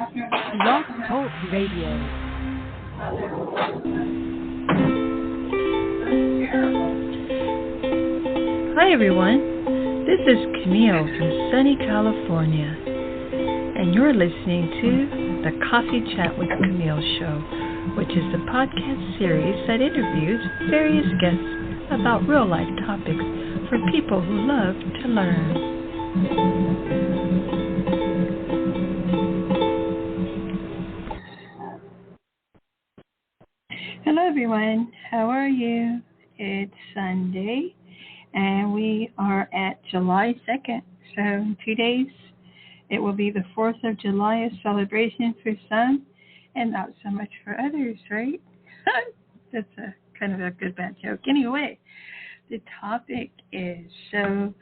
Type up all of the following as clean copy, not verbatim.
Blog Talk Radio. Hi everyone, this is Camille from sunny California, and you're listening to the Coffee Chat with Camille show, which is the podcast series that interviews various guests about real-life topics for people who love to learn. Hello everyone, how are you? It's Sunday, and we are at July 2nd, so in 2 days it will be the 4th of July, a celebration for some and not so much for others, right? That's a kind of a good bad joke. Anyway, the topic is so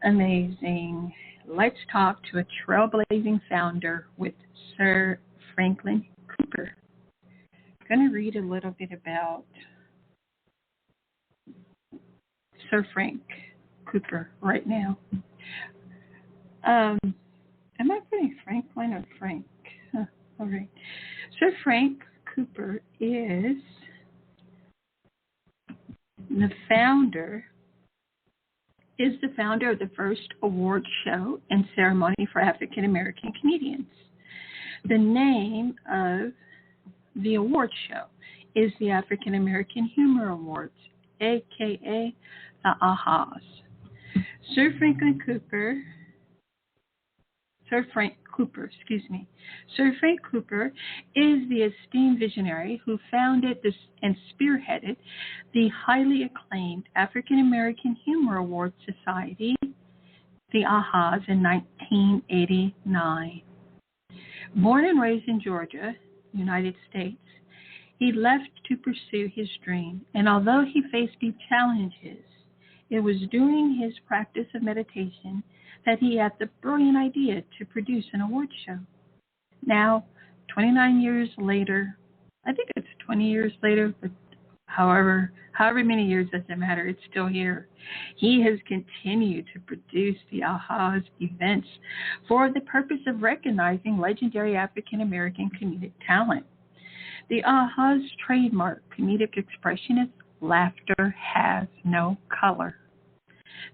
amazing. Let's talk to a trailblazing founder with Sir Franklin Cooper. I'm going to read a little bit about Sir Frank Cooper right now. Am I putting Franklin or Frank? All right. Sir Frank Cooper is the founder of the first award show and ceremony for African American comedians. The name of the award show is the African American Humor Awards, aka the AAhAs. Sir Frank Cooper is the esteemed visionary who founded this and spearheaded the highly acclaimed African American Humor Awards Society, the AAhAs, in 1989. Born and raised in Georgia, United States, he left to pursue his dream, and although he faced deep challenges, it was during his practice of meditation that he had the brilliant idea to produce an award show. Now, 29 years later, I think it's 20 years later, but however many years, doesn't matter, it's still here. He has continued to produce the AAhAs events for the purpose of recognizing legendary African American comedic talent. The AAhAs trademark comedic expression is laughter has no color.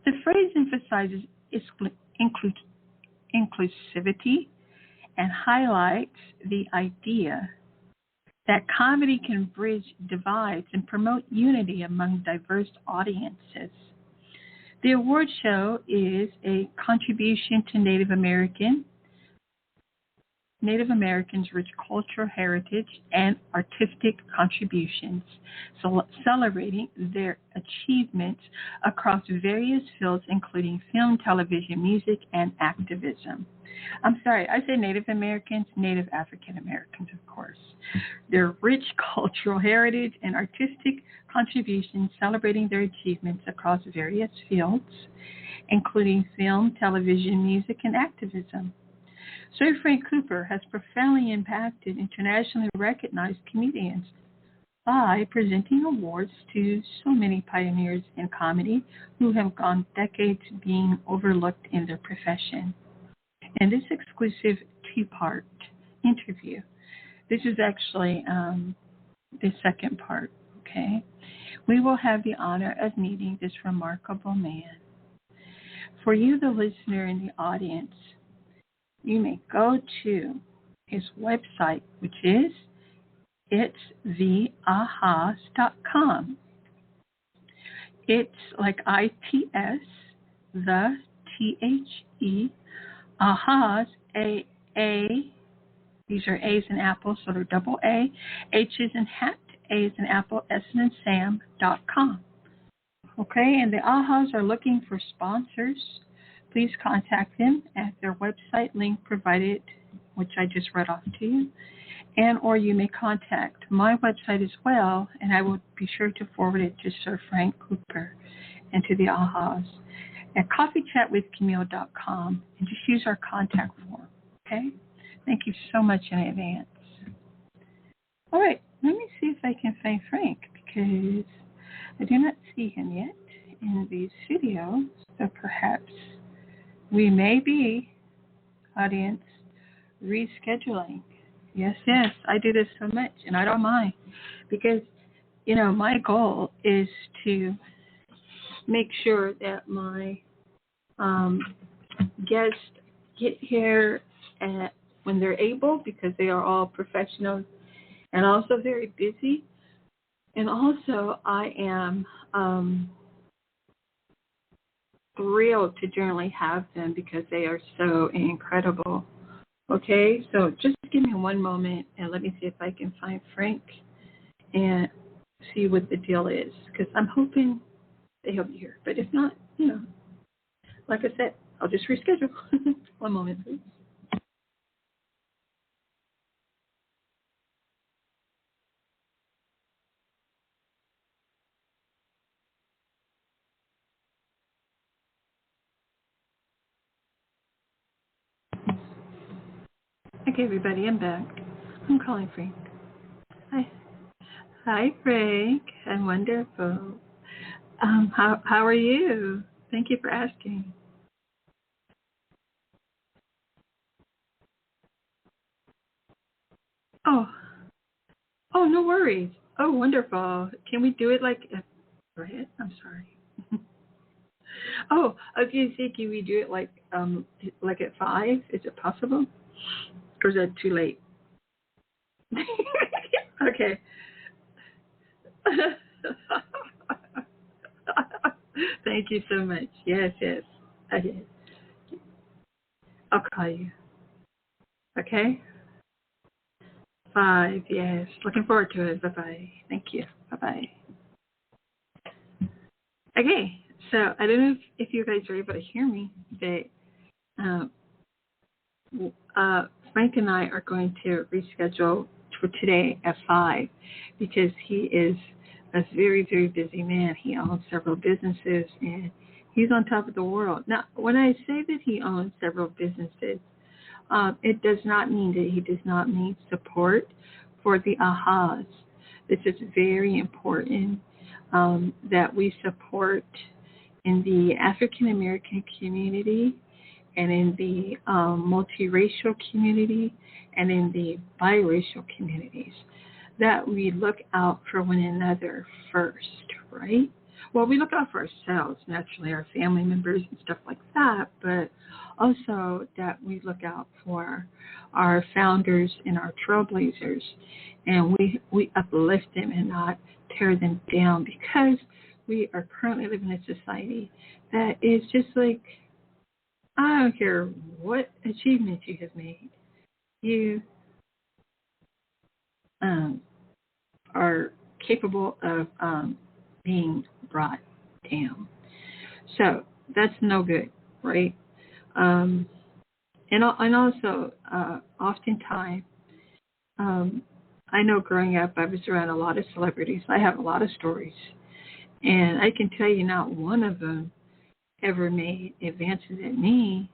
The phrase emphasizes inclusivity and highlights the idea that comedy can bridge divides and promote unity among diverse audiences. The award show is a contribution to Native Americans' rich cultural heritage and artistic contributions, celebrating their achievements across various fields, including film, television, music, and activism. I'm sorry, I say Native Americans, Native African Americans, of course. Their rich cultural heritage and artistic contributions, celebrating their achievements across various fields, including film, television, music, and activism. Sir Frank Cooper has profoundly impacted internationally recognized comedians by presenting awards to so many pioneers in comedy who have gone decades being overlooked in their profession. In this exclusive two-part interview, this is actually the second part, okay? We will have the honor of meeting this remarkable man. For you, the listener in the audience, you may go to his website, which is theahas.com. It's like ITS, the THE, AAhAs, A, these are A's in apple, so they're double A, H is in hat, A is in apple, S is in Sam.com. Okay, and the AAhAs are looking for sponsors. Please contact them at their website link provided, which I just read off to you, and or you may contact my website as well, and I will be sure to forward it to Sir Frank Cooper and to the AAhAs at coffeechatwithcamille.com, and just use our contact form, okay? Thank you so much in advance. All right, let me see if I can find Frank, because I do not see him yet in these videos, so perhaps we may be, audience, rescheduling. Yes, yes. I do this so much, and I don't mind because, my goal is to make sure that my um, guests get here when they're able, because they are all professionals and also very busy. And also, I am thrilled to generally have them because they are so incredible. Okay, so just give me one moment and let me see if I can find Frank and see what the deal is, because I'm hoping they help you here. But if not, like I said, I'll just reschedule. One moment, please. Okay, everybody, I'm back. I'm calling Frank. Hi. Hi, Frank. I'm wonderful. How are you? Thank you for asking. Oh, oh, no worries. Oh, wonderful. Can we do it like? Go ahead. I'm sorry. Oh, okay. See, can we do it like at 5? Is it possible, or is that too late? Okay. Thank you so much. Yes, yes. Okay. I'll call you. Okay. 5. Yes. Looking forward to it. Bye bye. Thank you. Bye bye. Okay. So I don't know if you guys are able to hear me, but um, Frank and I are going to reschedule for today at 5 because he is a very, very busy man. He owns several businesses and he's on top of the world. Now, when I say that he owns several businesses, it does not mean that he does not need support for the AAhAs. This is very important that we support in the African American community and in the multiracial community and in the biracial communities, that we look out for one another first, right? Well, we look out for ourselves, naturally, our family members and stuff like that, but also that we look out for our founders and our trailblazers, and we uplift them and not tear them down, because we are currently living in a society that is just like, I don't care what achievements you have made, you are capable of being brought down. So that's no good, right? And also, oftentimes, I know growing up, I was around a lot of celebrities. I have a lot of stories, and I can tell you not one of them ever made advances at me.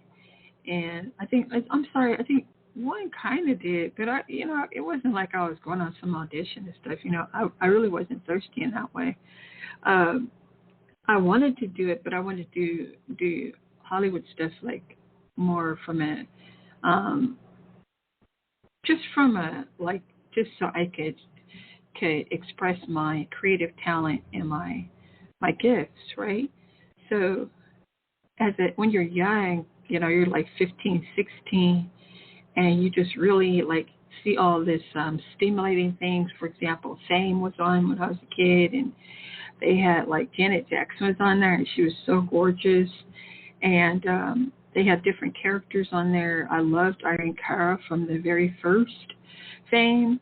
And I'm sorry, I think one kind of did, but it wasn't like I was going on some audition and stuff. I really wasn't thirsty in that way. Um, I wanted to do it, but I wanted to do Hollywood stuff like more from um, just so I could express my creative talent and my gifts, right? So when you're young, you're like 15, 16, and you just really like see all this stimulating things. For example, Fame was on when I was a kid, and they had like Janet Jackson was on there, and she was so gorgeous. And they had different characters on there. I loved Irene Cara from the very first Fame.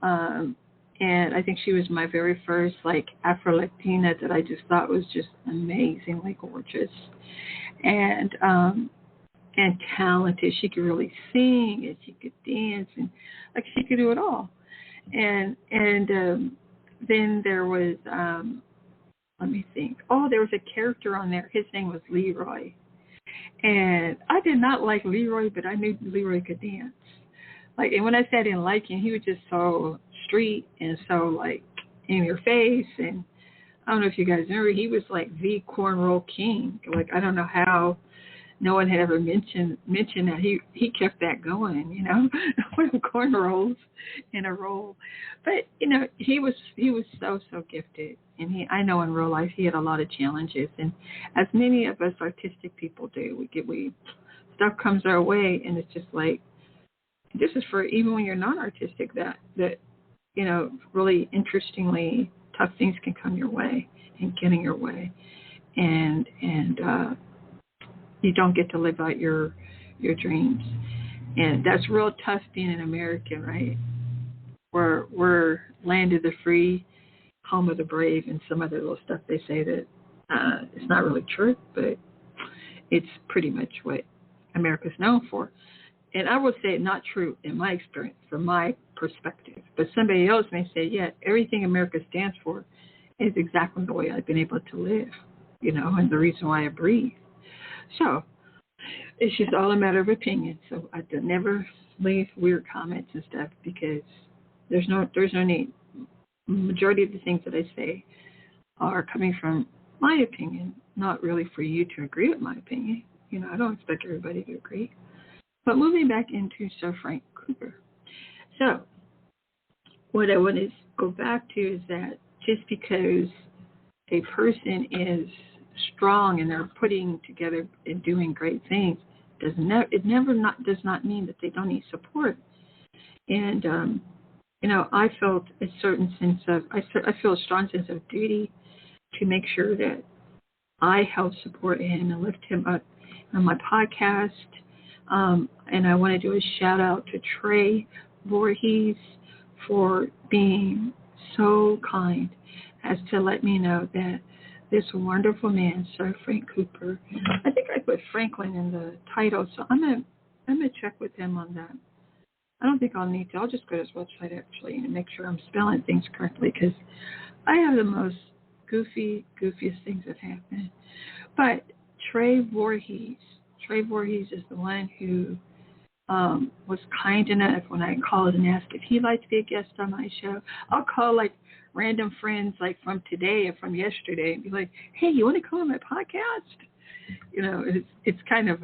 And I think she was my very first like Afro-Latina that I just thought was just amazingly gorgeous. And talented. She could really sing, and she could dance, and like she could do it all. And then there was let me think. Oh, there was a character on there. His name was Leroy, and I did not like Leroy, but I knew Leroy could dance. Like, and when I said I didn't like him, he was just so street and so like in your face. And I don't know if you guys remember, he was like the cornrow king. Like, I don't know how no one had ever mentioned that he kept that going, with cornrows in a roll. But he was so gifted, and I know in real life he had a lot of challenges, and as many of us artistic people do, we stuff comes our way, and it's just like, this is for even when you're not artistic, that really interestingly tough things can come your way and get in your way, and you don't get to live out your dreams, and that's real tough being an American, right? We're land of the free, home of the brave, and some other little stuff they say that it's not really true, but it's pretty much what America's known for. And I would say not true in my experience, from my perspective. But somebody else may say, yeah, everything America stands for is exactly the way I've been able to live, and the reason why I breathe. So it's just all a matter of opinion. So I never leave weird comments and stuff, because there's no need. Majority of the things that I say are coming from my opinion, not really for you to agree with my opinion. I don't expect everybody to agree. But moving back into Sir Frank Cooper. So what I want to go back to is that just because a person is strong and they're putting together and doing great things, does not mean that they don't need support. And I felt a certain sense of I feel a strong sense of duty to make sure that I help support him and lift him up on my podcast. And I want to do a shout out to Trey Voorhees for being so kind as to let me know that this wonderful man, Sir Frank Cooper, I think I put Franklin in the title, so I'm gonna check with him on that. I don't think I'll need to. I'll just go to his website actually and make sure I'm spelling things correctly, because I have the most goofiest things that happen. But Trey Voorhees is the one who was kind enough when I called and asked if he'd like to be a guest on my show. I'll call like random friends like from today and from yesterday and be like, hey, you want to come on my podcast? It's kind of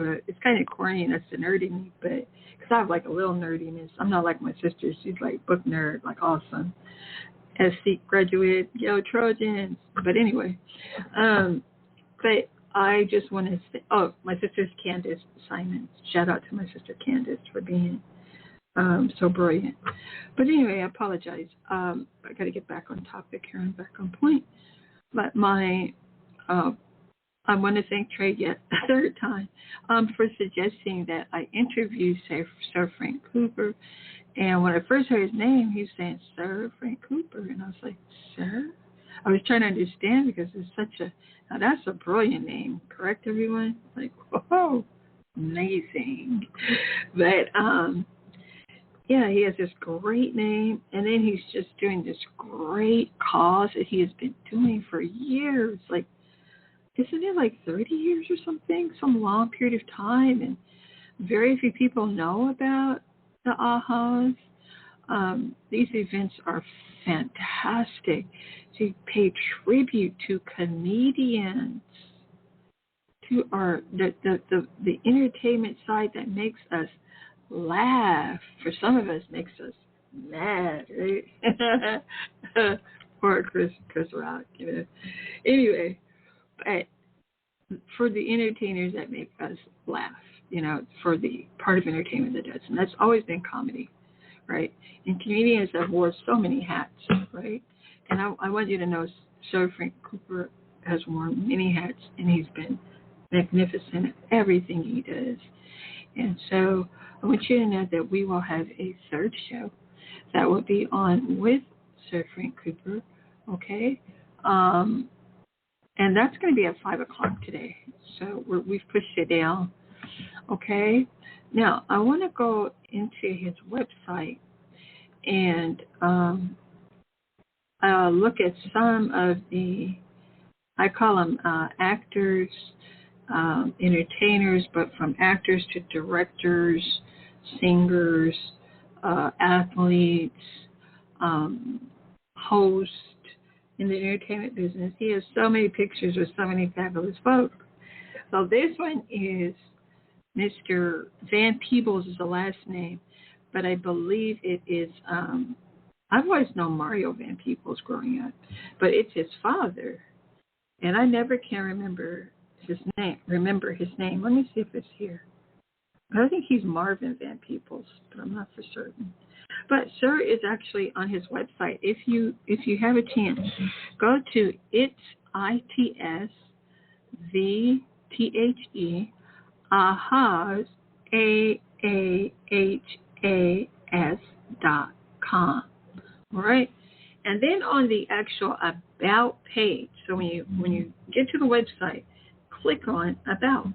corny, and that's the nerdy me, but because I have like a little nerdiness. I'm not like my sister. She's like book nerd, like awesome. SC graduate, Trojans. But anyway, but I just want to say, my sister's Candace Simons. Shout out to my sister Candace for being so brilliant. But anyway, I apologize. I got to get back on topic here and back on point. But I want to thank Trey yet a third time for suggesting that I interview Sir Frank Cooper. And when I first heard his name, he was saying Sir Frank Cooper, and I was like, Sir? I was trying to understand, because it's now that's a brilliant name, correct everyone? Like, whoa, amazing. But yeah, he has this great name, and then he's just doing this great cause that he has been doing for years. Like, isn't it like 30 years or something? Some long period of time, and very few people know about the AAhAs. These events are fantastic to pay tribute to comedians, to the entertainment side that makes us laugh. For some of us, makes us mad, right? Or Chris Rock, Anyway, but for the entertainers that make us laugh, for the part of entertainment that does, and that's always been comedy, right? And comedians have worn so many hats, right? And I want you to know, Sir Frank Cooper has worn many hats, and he's been magnificent at everything he does. And so I want you to know that we will have a third show that will be on with Sir Frank Cooper, okay? And that's going to be at 5 o'clock today. So we've pushed it down, okay? Now, I want to go into his website and look at some of the, I call them actors, entertainers, but from actors to directors, singers, athletes, hosts in the entertainment business. He has so many pictures with so many fabulous folks. So this one is Mr. Van Peebles is the last name, but I believe it is, I've always known Mario Van Peebles growing up, but it's his father, and I never can remember his name. Let me see if it's here. I think he's Marvin Van Peebles, but I'm not for certain. But Sir is actually on his website. If you have a chance, go to AAhAs, AAhAs.com. All right, and then on the actual About page. So when you get to the website, click on About,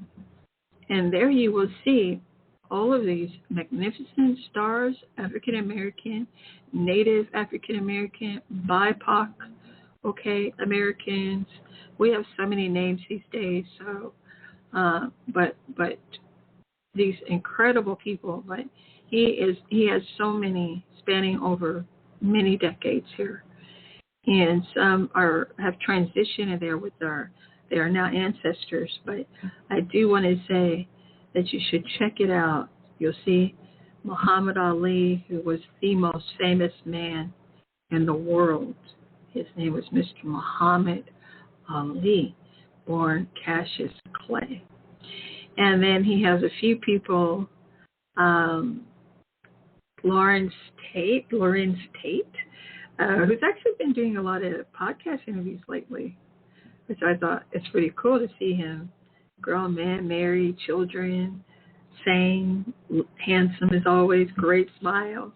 and there you will see all of these magnificent stars, African American, Native African American, BIPOC, Americans. We have so many names these days. So, but these incredible people. But he has so many spanning over many decades here, and some have transitioned and they are now ancestors. But I do want to say that you should check it out. You'll see Muhammad Ali, who was the most famous man in the world. His name was Mr. Muhammad Ali, born Cassius Clay. And then he has a few people, Lawrence Tate, who's actually been doing a lot of podcast interviews lately, which I thought it's pretty cool to see him. Grown man, married, children, sane, handsome as always, great smile.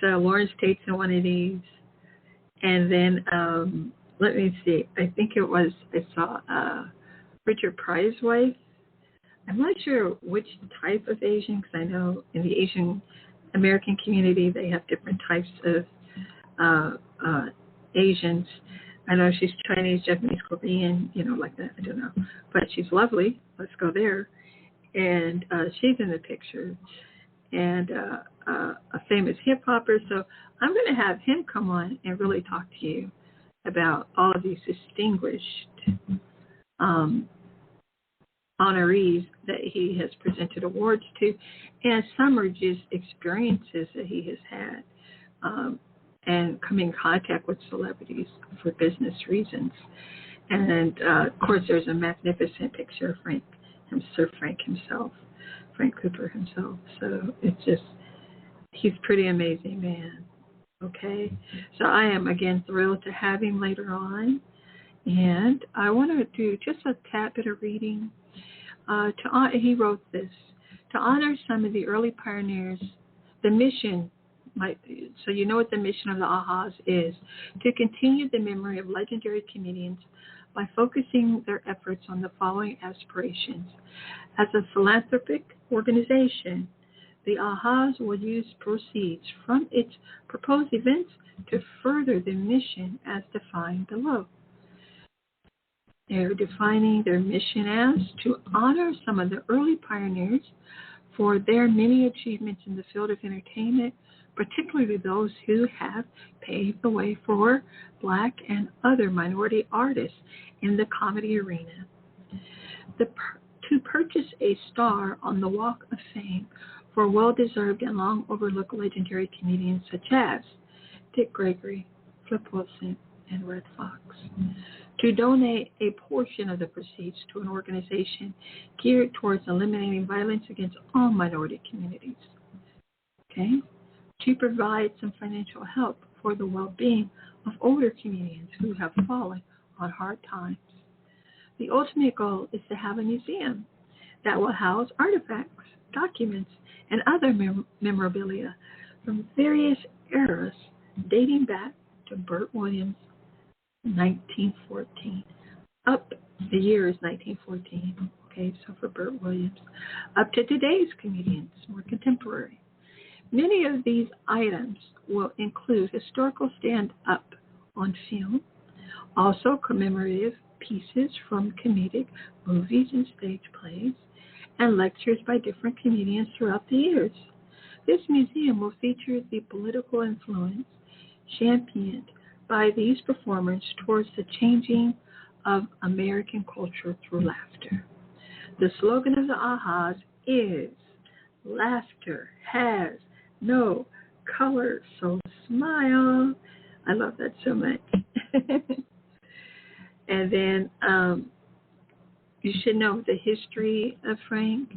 So Lawrence Tate's in one of these. And then, let me see, I saw Richard Pryor's wife. I'm not sure which type of Asian, because I know in the Asian American community they have different types of Asians. I know she's Chinese, Japanese, Korean, like that. I don't know. But she's lovely. Let's go there. And she's in the picture. And a famous hip-hopper. So I'm going to have him come on and really talk to you about all of these distinguished honorees that he has presented awards to. And some are just experiences that he has had. And come in contact with celebrities for business reasons. And, of course, there's a magnificent picture of Sir Frank himself, Frank Cooper himself. So it's just, he's a pretty amazing man, okay? So I am, again, thrilled to have him later on. And I want to do just a tad bit of reading. He wrote this, to honor some of the early pioneers, the mission, so you know what the mission of the AAhAs is, to continue the memory of legendary comedians by focusing their efforts on the following aspirations. As a philanthropic organization, the AAhAs will use proceeds from its proposed events to further the mission as defined below. They're defining their mission as to honor some of the early pioneers for their many achievements in the field of entertainment, particularly those who have paved the way for Black and other minority artists in the comedy arena. To purchase a star on the Walk of Fame for well-deserved and long-overlooked legendary comedians such as Dick Gregory, Flip Wilson, and Red Fox. To donate a portion of the proceeds to an organization geared towards eliminating violence against all minority communities. Okay? To provide some financial help for the well-being of older comedians who have fallen on hard times. The ultimate goal is to have a museum that will house artifacts, documents, and other memorabilia from various eras dating back to Burt Williams' 1914. The year is 1914. Okay, so for Burt Williams. Up to today's comedians, more contemporary. Many of these items will include historical stand-up on film, also commemorative pieces from comedic movies and stage plays, and lectures by different comedians throughout the years. This museum will feature the political influence championed by these performers towards the changing of American culture through laughter. The slogan of the AAhAs is. Laughter has no color, so smile. I love that so much. And then you should know the history of Frank.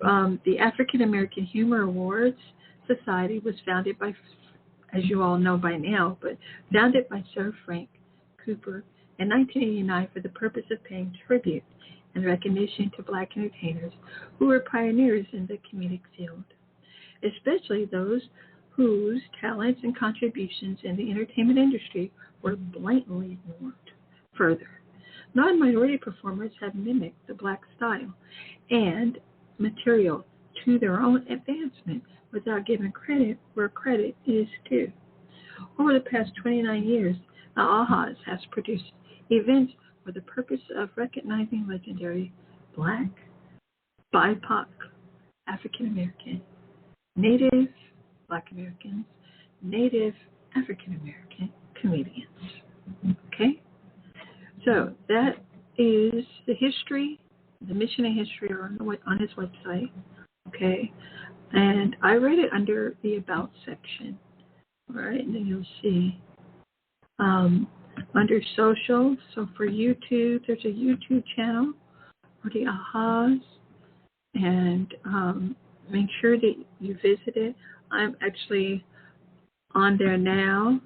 The African American Humor Awards Society was founded by, as you all know by now, but founded by Sir Frank Cooper in 1989 for the purpose of paying tribute and recognition to Black entertainers who were pioneers in the comedic field, especially those whose talents and contributions in the entertainment industry were blatantly ignored. Further, non-minority performers have mimicked the Black style and material to their own advancement without giving credit where credit is due. Over the past 29 years, AAhAs has produced events for the purpose of recognizing legendary Black, BIPOC, African American, Native Black Americans, Native African American comedians. Okay? So that is the history, the mission and history are on his website. Okay? And I read it under the About section. All right? And then you'll see under social. So for YouTube, there's a YouTube channel for the AAhAs. And make sure that you visit it. I'm actually on there now.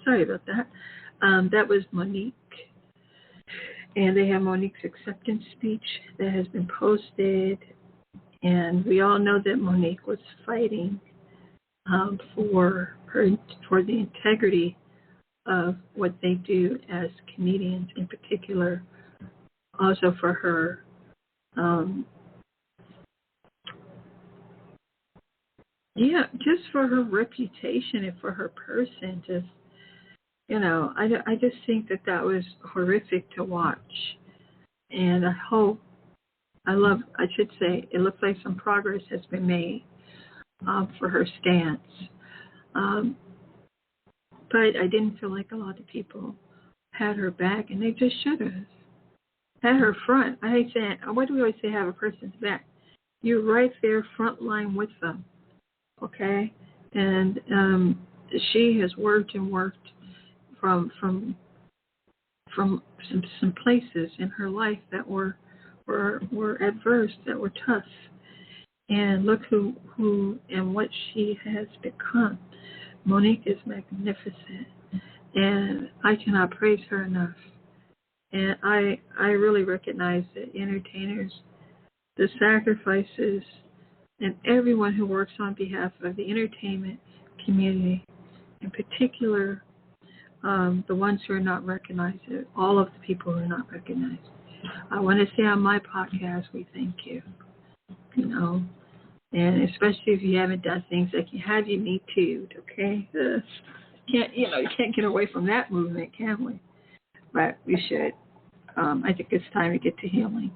Sorry about that. That was Monique. And they have Monique's acceptance speech that has been posted. And we all know that Monique was fighting for the integrity of what they do as comedians, in particular, also for her just for her reputation and for her person. Just, I just think that was horrific to watch. And I should say, it looks like some progress has been made for her stance. But I didn't feel like a lot of people had her back, and they just should have. Had her front. I hate saying, what do we always say, have a person's back? You're right there, front line with them. Okay? And she has worked and worked from some places in her life that were adverse, that were tough. And look who and what she has become. Monique is magnificent, and I cannot praise her enough. And I really recognize that entertainers, the sacrifices, and everyone who works on behalf of the entertainment community, in particular, the ones who are not recognized, all of the people who are not recognized. I want to say on my podcast, we thank you. And especially if you haven't done things like you have, you Me Too'd, okay? You can't get away from that movement, can we? But we should. I think it's time to get to healing.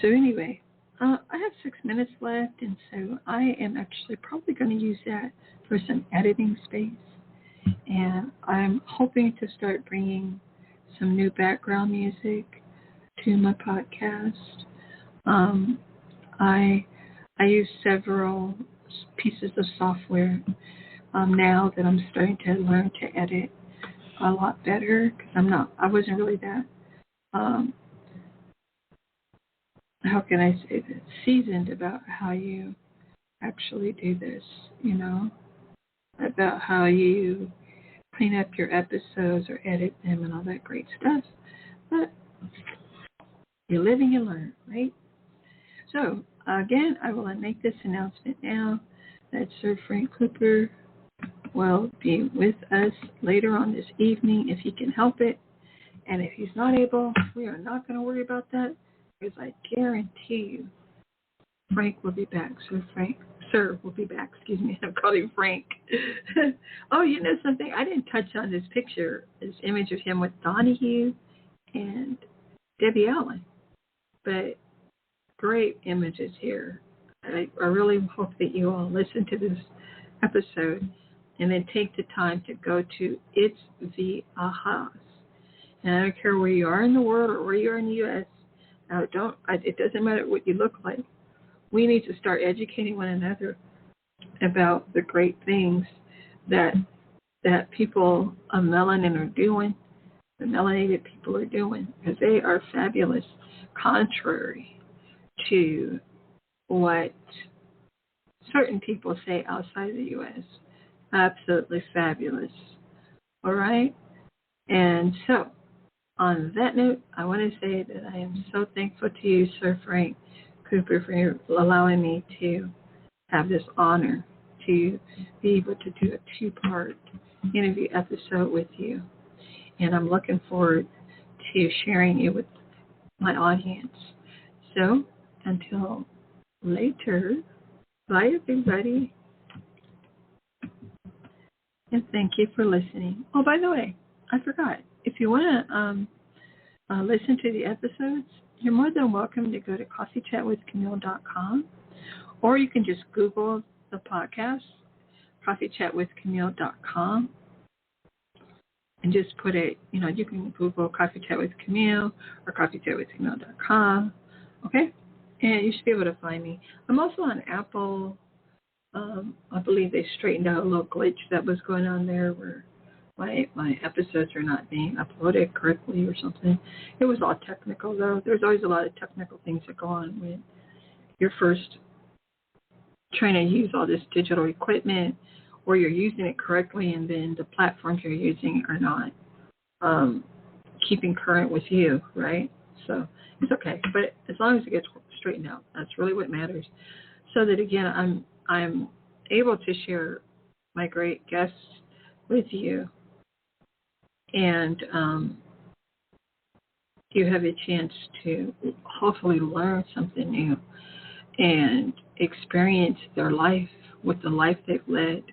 So anyway, I have 6 minutes left, and so I am actually probably going to use that for some editing space. And I'm hoping to start bringing some new background music to my podcast. I use several pieces of software now that I'm starting to learn to edit a lot better, because I wasn't really that, how can I say this, seasoned about how you actually do this, about how you clean up your episodes or edit them and all that great stuff. But you live and you learn, right? So, again, I will make this announcement now that Sir Frank Cooper will be with us later on this evening if he can help it. And if he's not able, we are not going to worry about that, because I guarantee you Frank will be back. Sir will be back. Excuse me. I'm calling him Frank. Oh, you know something? I didn't touch on this picture, this image of him with Donahue and Debbie Allen. But great images here. I really hope that you all listen to this episode and then take the time to go to It's the AAhAs. And I don't care where you are in the world or where you are in the U.S., Now, it doesn't matter what you look like. We need to start educating one another about the great things that people of melanin are doing, the melanated people are doing, because they are fabulous, contrary to what certain people say outside the U.S. Absolutely fabulous. All right? And so, on that note, I want to say that I am so thankful to you, Sir Frank Cooper, for allowing me to have this honor to be able to do a two-part interview episode with you. And I'm looking forward to sharing it with my audience. So, until later, bye everybody. And thank you for listening. Oh, by the way, I forgot. If you want to listen to the episodes, you're more than welcome to go to coffeechatwithcamille.com, or you can just Google the podcast, coffeechatwithcamille.com, and just put it, you can Google Coffee Chat with Camille or coffeechatwithcamille.com, okay? And you should be able to find me. I'm also on Apple. I believe they straightened out a little glitch that was going on there where my episodes are not being uploaded correctly or something. It was all technical, though. There's always a lot of technical things that go on when you're first trying to use all this digital equipment, or you're using it correctly and then the platforms you're using are not keeping current with you, right? So it's okay. But as long as it gets straightened out, that's really what matters. So that, again, I'm able to share my great guests with you, and you have a chance to hopefully learn something new and experience their life with the life they've led,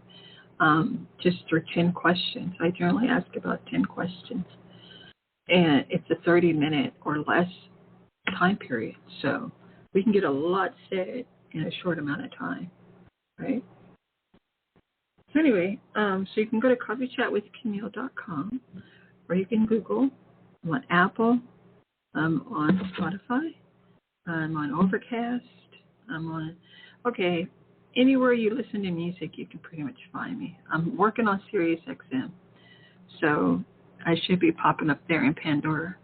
just through 10 questions. I generally ask about 10 questions, and it's a 30-minute or less time period, so we can get a lot said in a short amount of time, right? So anyway, so you can go to coffeechatwithcamille.com, or you can Google. I'm on Apple, I'm on Spotify, I'm on Overcast, anywhere you listen to music, you can pretty much find me. I'm working on Sirius XM, so I should be popping up there in Pandora,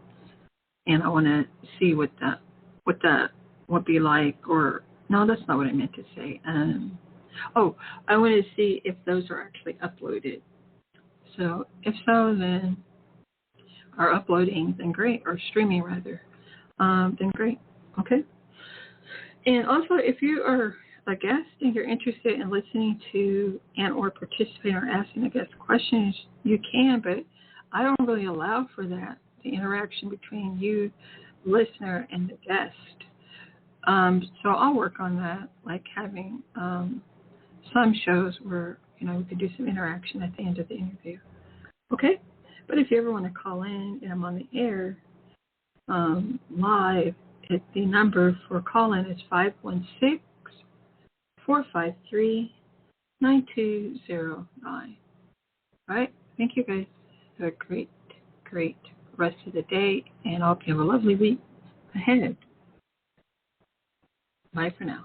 and I want to see what that would be like, or no, that's not what I meant to say. I want to see if those are actually uploaded. So if so, then, or uploading, then great, or streaming rather, then great. Okay. And also, if you are a guest and you're interested in listening to and or participating or asking a guest questions, you can, but I don't really allow for that, the interaction between you, the listener, and the guest. So I'll work on that, like having some shows where, we could do some interaction at the end of the interview. Okay? But if you ever want to call in and I'm on the air live, the number for call-in is 516-453-9209. All right? Thank you, guys. Have a great, great rest of the day, and I hope you have a lovely week ahead. Bye for now.